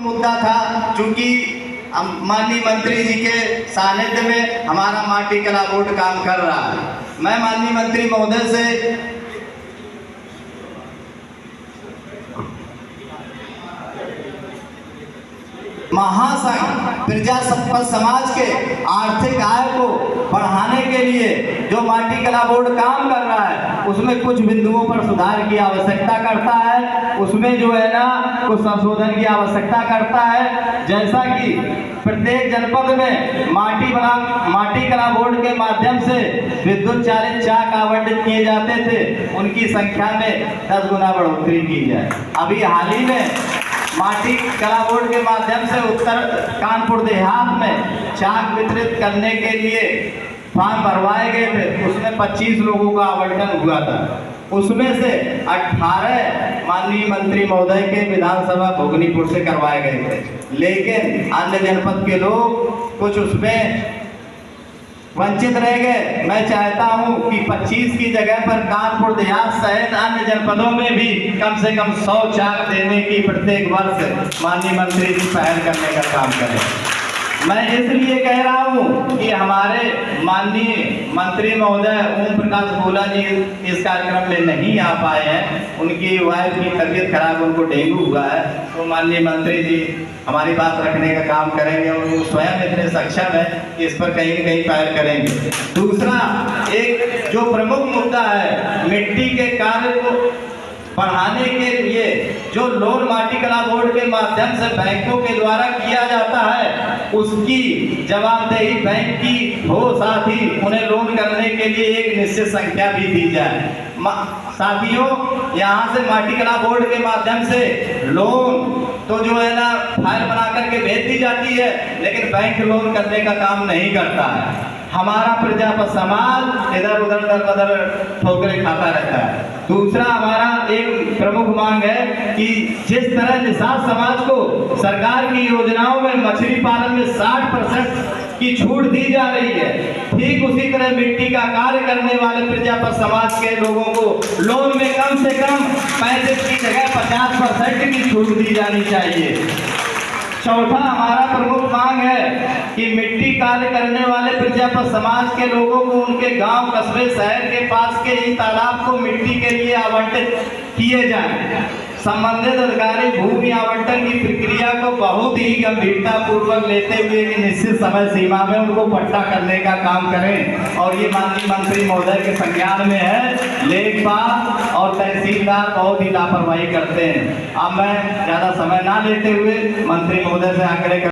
मुद्दा था, चूंकि माननीय मंत्री जी के सानिध्य में हमारा माटी कला बोर्ड काम कर रहा है। मैं माननीय मंत्री महोदय से महासंघ प्रजा समाज के आर्थिक आय को बढ़ाने के लिए जो माटी कला बोर्ड काम कर रहा है, उसमें कुछ बिंदुओं पर सुधार की आवश्यकता करता है। उसमें जो है ना कुछ संशोधन की आवश्यकता करता है। जैसा कि प्रत्येक जनपद में माटी कला बोर्ड के माध्यम से विद्युत चालित चाक आवंटित किए जाते थे, उनकी संख्या में 10 गुना बढ़ोतरी की जाए। अभी हाल ही में माटी कला बोर्ड के माध्यम से उत्तर कानपुर देहात में चाक वितरित करने के लिए फॉर्म भरवाए गए थे। उसमें 25 लोगों का आवंटन हुआ था। उसमें से 18 माननीय मंत्री महोदय के विधानसभा भोगनीपुर से करवाए गए थे, लेकिन अन्य जनपद के लोग कुछ उसमें वंचित रह गए। मैं चाहता हूं कि 25 की जगह पर कानपुर देहात सहित अन्य जनपदों में भी कम से कम 100 चाक देने की प्रत्येक वर्ष माननीय मंत्री जी पहल करने का काम करें। मैं इसलिए कह रहा हूं कि हमारे माननीय मंत्री महोदय ओम प्रकाश गोला जी इस कार्यक्रम में नहीं आ पाए हैं। उनकी वाइफ की तबीयत खराब, उनको डेंगू हुआ है, तो माननीय मंत्री जी हमारी बात रखने का काम करेंगे और वो स्वयं इतने सक्षम है कि इस पर कहीं न कहीं पहल करेंगे। दूसरा, एक जो प्रमुख मुद्दा है, मिट्टी के कार्य को बढ़ाने के लिए जो लोन माटी कला बोर्ड के माध्यम से बैंकों के द्वारा किया जाता है, उसकी जवाबदेही बैंक की हो, साथ ही उन्हें लोन करने के लिए एक निश्चित संख्या भी दी जाए। साथियों, यहाँ से माटी कला बोर्ड के माध्यम से लोन तो जो है ना फाइल बना करके भेज दी जाती है, लेकिन बैंक लोन करने का काम नहीं करता है। हमारा प्रजा समाज इधर उधर दर बदर ठोकरे खाता रहता है। दूसरा, हमारा एक प्रमुख मांग है कि जिस तरह निषाद समाज को सरकार की योजनाओं में मछली पालन में 60% की छूट दी जा रही है, ठीक उसी तरह मिट्टी का कार्य करने वाले प्रजा समाज के लोगों को लोन में कम से कम 35 की जगह 50% की छूट दी जानी चाहिए। चौथा, हमारा प्रमुख मांग है कि मिट्टी कार्य करने वाले प्रजा समाज के लोगों को उनके गांव, कस्बे, शहर के पास के इन तालाब को मिट्टी के लिए आवंटित किए जाएं। संबंधित अधिकारी भूमि आवंटन की प्रक्रिया को बहुत ही गंभीरता पूर्वक लेते हुए एक निश्चित समय सीमा में उनको पट्टा करने का काम करें। और ये माननीय मंत्री महोदय के संज्ञान में है। लेखपाल और तहसीलदार बहुत ही लापरवाही करते हैं। अब मैं ज्यादा समय ना लेते हुए मंत्री महोदय से आग्रह